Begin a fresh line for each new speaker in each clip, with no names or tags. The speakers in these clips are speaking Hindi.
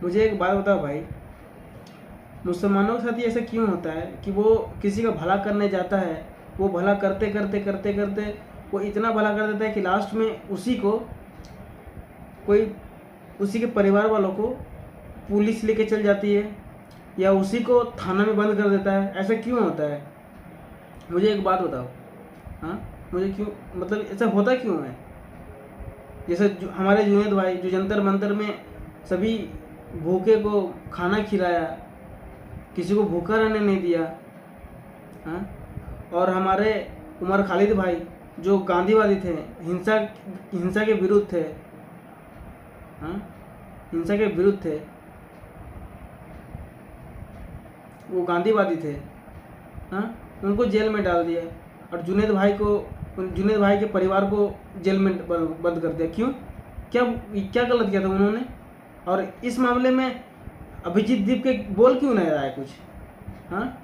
मुझे एक बात बताओ भाई, मुसलमानों के साथ ये ऐसा क्यों होता है कि वो किसी का भला करने जाता है, वो भला करते करते करते करते वो इतना भला कर देता है कि लास्ट में उसी को कोई, उसी के परिवार वालों को पुलिस लेके चल जाती है या उसी को थाना में बंद कर देता है। ऐसा क्यों होता है? मुझे एक बात बताओ। हाँ, मुझे क्यों, मतलब ऐसा होता क्यों है? जैसे हमारे जुनैद भाई जो जंतर मंतर में सभी भूखे को खाना खिलाया, किसी को भूखा रहने नहीं दिया। हाँ, और हमारे उमर खालिद भाई जो गांधीवादी थे, हिंसा के विरुद्ध थे। हाँ, हिंसा के विरुद्ध थे, वो गांधीवादी थे। हाँ, उनको जेल में डाल दिया और जुनैद भाई के परिवार को जेल में बंद कर दिया। क्यों? क्या गलत किया था उन्होंने? और इस मामले में अभिजीत दीप के बोल क्यों नहीं रहा है कुछ? हाँ,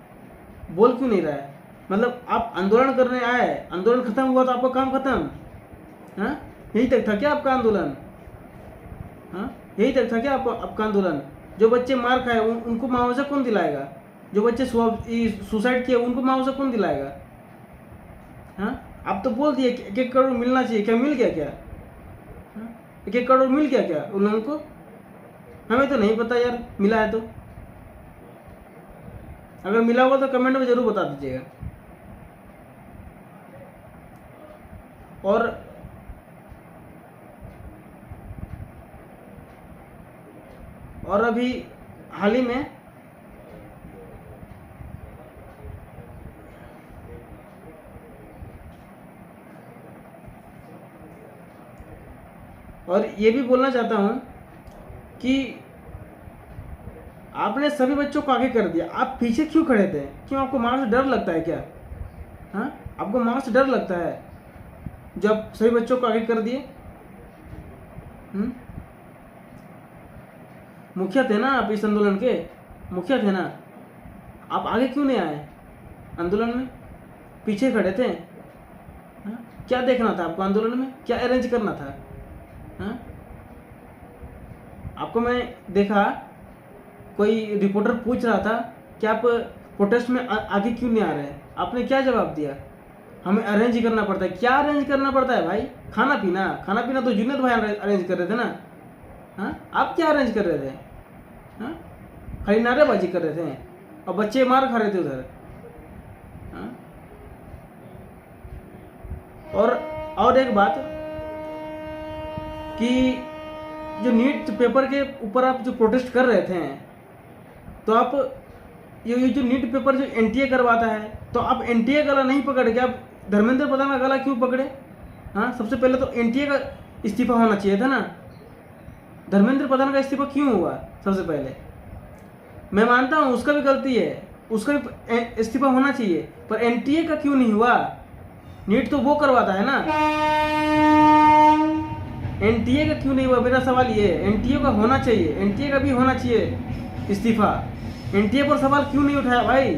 बोल क्यों नहीं रहा है? मतलब आप आंदोलन करने आए, आंदोलन खत्म हुआ तो आपका काम खत्म। हाँ, यही तक था क्या आपका आंदोलन? हाँ, यही तक था क्या आपका आंदोलन? जो बच्चे मार खाए उनको मुआवजा कौन दिलाएगा? जो बच्चे सुसाइड किए उनको मुआवजा कौन दिलाएगा? हाँ, आप तो बोल दिए 1-1 करोड़ मिलना चाहिए, क्या मिल गया क्या? 1-1 करोड़ मिल गया क्या उन लोगों को? हमें तो नहीं पता यार, मिला है तो। अगर मिला होगा तो कमेंट में जरूर बता दीजिएगा। और अभी हाल ही में और ये भी बोलना चाहता हूँ कि आपने सभी बच्चों को आगे कर दिया, आप पीछे क्यों खड़े थे? क्यों आपको मार से डर लगता है क्या? हाँ, आपको मार से डर लगता है जब सभी बच्चों को आगे कर दिए? मुखिया थे ना आप इस आंदोलन के, मुखिया थे ना, आप आगे क्यों नहीं आए आंदोलन में? पीछे खड़े थे। हाँ? क्या देखना था आपको आंदोलन में? क्या अरेंज करना था? हाँ? आपको मैं देखा, कोई रिपोर्टर पूछ रहा था कि आप प्रोटेस्ट में आगे क्यों नहीं आ रहे? आपने क्या जवाब दिया? हमें अरेंज करना पड़ता है। क्या अरेंज करना पड़ता है भाई? खाना पीना तो जुनैद भाई अरेंज कर रहे थे ना। हाँ, आप क्या अरेंज कर रहे थे? हाँ, खाली नारेबाजी कर रहे थे और बच्चे मार खा रहे थे उधर। हाँ? और एक बात कि जो नीट पेपर के ऊपर आप जो प्रोटेस्ट कर रहे थे, तो आप ये जो नीट पेपर जो एनटीए करवाता है, तो आप एनटीए गला नहीं पकड़ के आप धर्मेंद्र प्रधान का गला क्यों पकड़े? हाँ, सबसे पहले तो एनटीए का इस्तीफा होना चाहिए था ना। धर्मेंद्र प्रधान का इस्तीफा क्यों हुआ? सबसे पहले मैं मानता हूँ उसका भी गलती है, उसका भी इस्तीफा होना चाहिए, पर एनटीए का क्यों नहीं हुआ? नीट तो वो करवाता है ना, एनटीए का क्यों नहीं हुआ? मेरा सवाल ये है, एनटीए का होना चाहिए, एनटीए का भी होना चाहिए इस्तीफा। एनटीए पर सवाल क्यों नहीं उठाया भाई?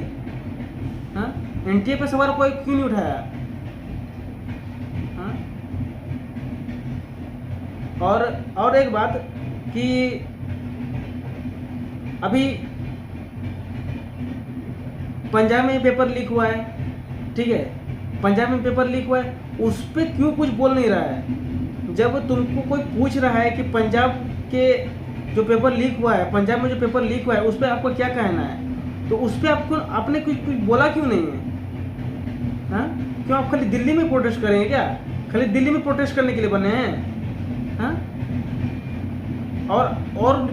हाँ, एनटीए पर सवाल कोई क्यों नहीं उठाया? हाँ? और एक बात कि अभी पंजाब में पेपर लीक हुआ है, ठीक है, पंजाब में पेपर लीक हुआ है, उस पर क्यों कुछ बोल नहीं रहा है? जब तुमको कोई पूछ रहा है कि पंजाब के जो पेपर लीक हुआ है, पंजाब में जो पेपर लीक हुआ है, उस पर आपको क्या कहना है, तो उस पर आपने कुछ बोला क्यों नहीं है? हाँ, क्यों आप खाली दिल्ली में प्रोटेस्ट करेंगे क्या? खाली दिल्ली में प्रोटेस्ट करने के लिए बने हैं? हाँ, और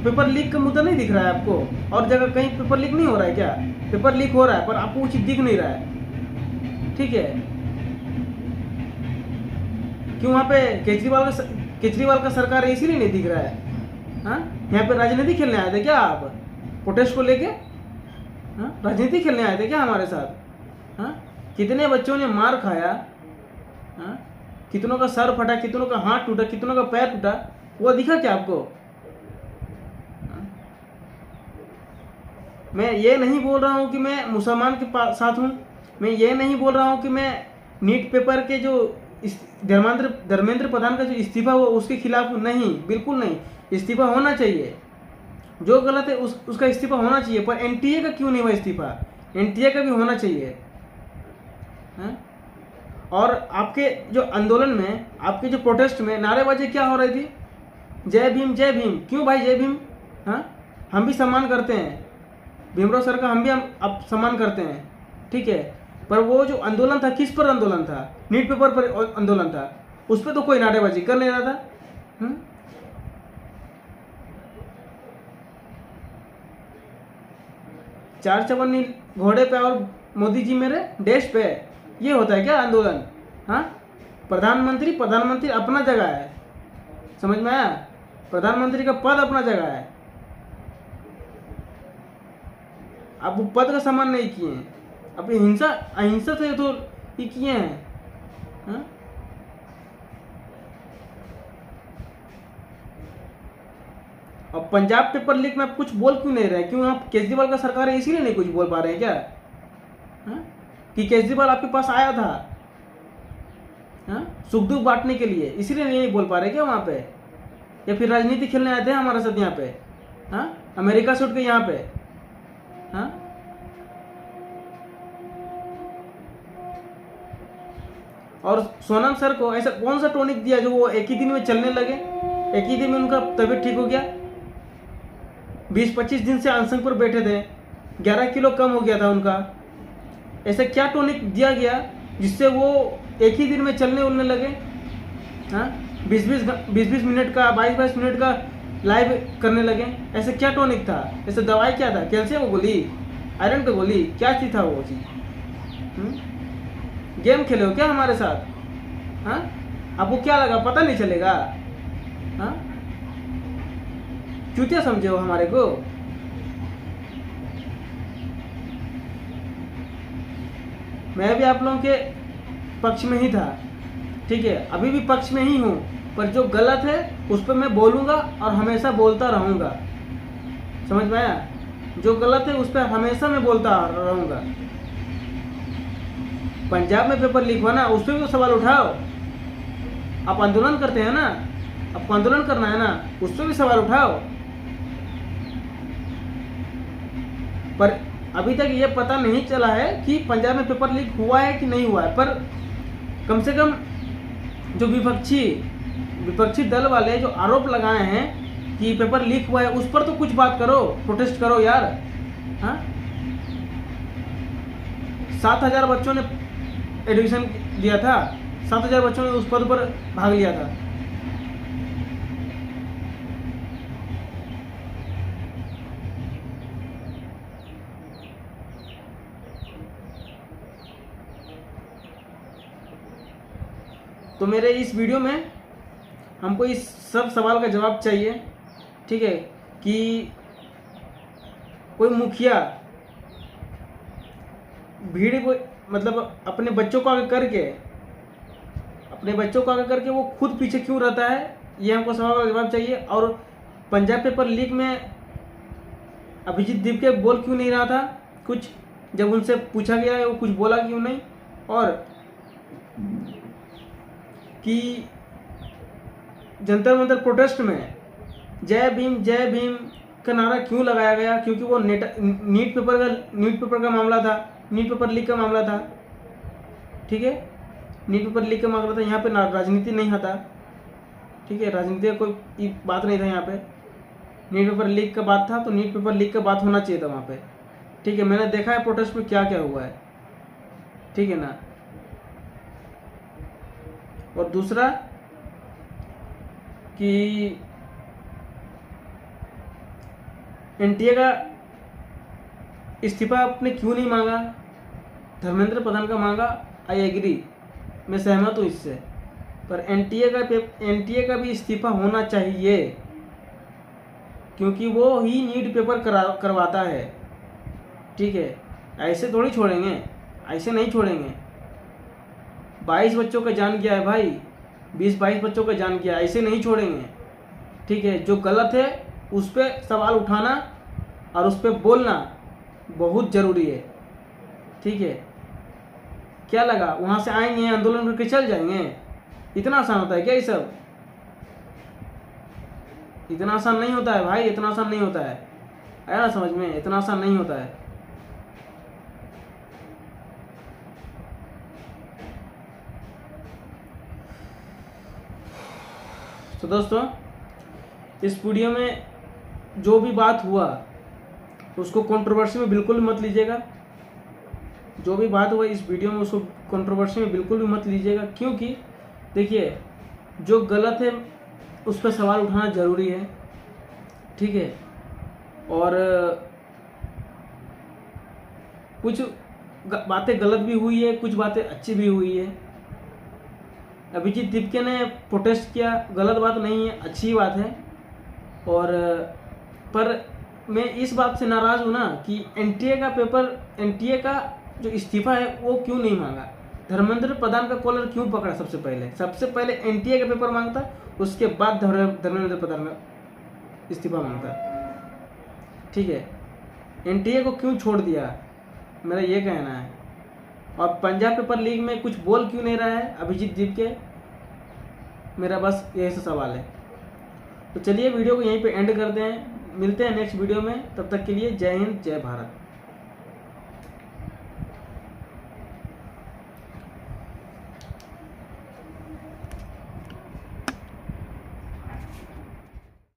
पेपर लीक का मुद्दा नहीं दिख रहा है आपको? और जगह कहीं पेपर लीक नहीं हो रहा है क्या? पेपर लीक हो रहा है पर आपको कुछ दिख नहीं रहा है, ठीक है? क्यों वहाँ पे केजरीवाल का सरकार है इसीलिए नहीं दिख रहा है? हाँ, यहाँ पे राजनीति खेलने आए थे क्या आप प्रोटेस्ट को लेके? हाँ, राजनीति खेलने आए थे क्या हमारे साथ? हाँ, कितने बच्चों ने मार खाया? हाँ, कितनों का सर फटा, कितनों का हाथ टूटा, कितनों का पैर टूटा, वो दिखा क्या आपको? हाँ? मैं ये नहीं बोल रहा हूँ कि मैं मुसलमान के साथ हूँ, मैं ये नहीं बोल रहा हूँ कि मैं नीट पेपर के जो धर्मेंद्र प्रधान का जो इस्तीफा हुआ उसके खिलाफ, नहीं, बिल्कुल नहीं। इस्तीफा होना चाहिए, जो गलत है उसका इस्तीफा होना चाहिए, पर एनटीए का क्यों नहीं हुआ इस्तीफा? एनटीए का भी होना चाहिए है? और आपके जो आंदोलन में, आपके जो प्रोटेस्ट में नारेबाजी क्या हो रही थी? जय भीम जय भीम। क्यों भाई जय भीम? हाँ, हम भी सम्मान करते हैं भीमराव सर का, हम भी अब सम्मान करते हैं, ठीक है, पर वो जो आंदोलन था किस पर आंदोलन था? नीट पेपर पर आंदोलन था, उस पर तो कोई नारेबाजी कर नहीं रहा था। चार चवन्नी घोड़े पे और मोदी जी मेरे देश पे, ये होता है क्या आंदोलन? हाँ, प्रधानमंत्री अपना जगह है, समझ में आया? प्रधानमंत्री का पद अपना जगह है, आप वो पद का सम्मान नहीं किए, अपनी अहिंसा से तो ये किए हैं। हाँ? और पंजाब पेपर लीक में आप कुछ बोल क्यों नहीं रहे? क्यों आप केजरीवाल का सरकार है इसीलिए नहीं कुछ बोल पा रहे हैं क्या? हाँ? कि केजरीवाल आपके पास आया था, हाँ, सुख दुख बांटने के लिए, इसीलिए नहीं बोल पा रहे क्या वहां पे? या फिर राजनीति खेलने आए थे हमारे साथ यहाँ पे? हाँ, अमेरिका से उठ के यहाँ पे? हाँ, और सोनम सर को ऐसा कौन सा टॉनिक दिया जो वो एक ही दिन में चलने लगे, एक ही दिन में उनका तबीयत ठीक हो गया? 20-25 दिन से अनशन पर बैठे थे, 11 किलो कम हो गया था उनका। ऐसा क्या टॉनिक दिया गया जिससे वो एक ही दिन में चलने उलने लगे? हाँ, 20-20 मिनट का, 22-22 मिनट का लाइव करने लगे? ऐसे क्या टॉनिक था? ऐसे दवाई क्या था? कैल्शियम की गोली, आयरन की गोली, क्या चीज था वो चीज? गेम खेले हो क्या हमारे साथ? हाँ, आपको क्या लगा पता नहीं चलेगा? हाँ, चूतिया समझे हो हमारे को? मैं भी आप लोगों के पक्ष में ही था, ठीक है, अभी भी पक्ष में ही हूँ, पर जो गलत है उस पर मैं बोलूँगा और हमेशा बोलता रहूँगा, समझ में आया? जो गलत है उस पर हमेशा मैं बोलता रहूँगा। पंजाब में पेपर लीक हुआ ना, उस पर भी तो सवाल उठाओ। आप आंदोलन करते हैं ना, आपको आंदोलन करना है ना, उस पर भी सवाल उठाओ। पर अभी तक ये पता नहीं चला है कि पंजाब में पेपर लीक हुआ है कि नहीं हुआ है, पर कम से कम जो विपक्षी दल वाले जो आरोप लगाए हैं कि पेपर लीक हुआ है, उस पर तो कुछ बात करो, प्रोटेस्ट करो यार। हाँ, 7,000 बच्चों ने एडमिशन दिया था, 7,000 बच्चों ने उस पद पर भाग लिया था। तो मेरे इस वीडियो में हमको इस सब सवाल का जवाब चाहिए, ठीक है, कि कोई मुखिया भीड़ को, मतलब अपने बच्चों को आगे करके वो खुद पीछे क्यों रहता है, ये हमको सवाल का जवाब चाहिए। और पंजाब पेपर लीक में अभिजीत दीपके बोल क्यों नहीं रहा था कुछ, जब उनसे पूछा गया वो कुछ बोला क्यों नहीं? और कि जंतर मंतर प्रोटेस्ट में जय भीम का नारा क्यों लगाया गया? क्योंकि वो नीट पेपर का मामला था, नीट पेपर लीक का मामला था, ठीक है, नीट पेपर लीक का मामला था। यहाँ पे राजनीति नहीं आता, ठीक है, राजनीति का कोई बात नहीं था यहाँ पे। नीट पेपर लीक का बात था तो नीट पेपर लीक का बात होना चाहिए था वहाँ पे, ठीक है। मैंने देखा है प्रोटेस्ट में क्या क्या हुआ है, ठीक है ना। और दूसरा कि एनटीए का इस्तीफा आपने क्यों नहीं मांगा? धर्मेंद्र प्रधान का मांगा, आई एग्री, मैं सहमत हूँ इससे, पर एनटीए का भी इस्तीफा होना चाहिए, क्योंकि वो ही नीट पेपर करवाता है, ठीक है। ऐसे थोड़ी छोड़ेंगे, ऐसे नहीं छोड़ेंगे। 22 बच्चों का जान गया है भाई, 20-22 बच्चों का जान गया, ऐसे नहीं छोड़ेंगे, ठीक है। जो गलत है उस पर सवाल उठाना और उस पर बोलना बहुत ज़रूरी है, ठीक है। क्या लगा वहाँ से आएंगे आंदोलन करके चल जाएंगे? इतना आसान होता है क्या ये सब? इतना आसान नहीं होता है भाई, इतना आसान नहीं होता है। आया ना समझ में? इतना आसान नहीं होता है। तो दोस्तों इस वीडियो में जो भी बात हुआ उसको कंट्रोवर्सी में बिल्कुल मत लीजिएगा। जो भी बात हुआ इस वीडियो में उसको कंट्रोवर्सी में बिल्कुल भी मत लीजिएगा, क्योंकि देखिए जो गलत है उस पर सवाल उठाना ज़रूरी है, ठीक है। और कुछ बातें गलत भी हुई है, कुछ बातें अच्छी भी हुई है। अभिजीत दीपके ने प्रोटेस्ट किया, गलत बात नहीं है, अच्छी बात है। और पर मैं इस बात से नाराज़ हूँ ना कि एनटीए का जो इस्तीफा है वो क्यों नहीं मांगा, धर्मेंद्र प्रधान का कॉलर क्यों पकड़ा? सबसे पहले एनटीए का पेपर मांगता, उसके बाद धर्मेंद्र प्रधान का इस्तीफा मांगता, ठीक है। एनटीए को क्यों छोड़ दिया, मेरा ये कहना है। और पंजाब पेपर लीग में कुछ बोल क्यों नहीं रहा है अभिजीत दीपके, मेरा बस यही सा सवाल है। तो चलिए वीडियो को यहीं पे एंड करते हैं, मिलते हैं नेक्स्ट वीडियो में। तब तक के लिए जय हिंद, जय भारत।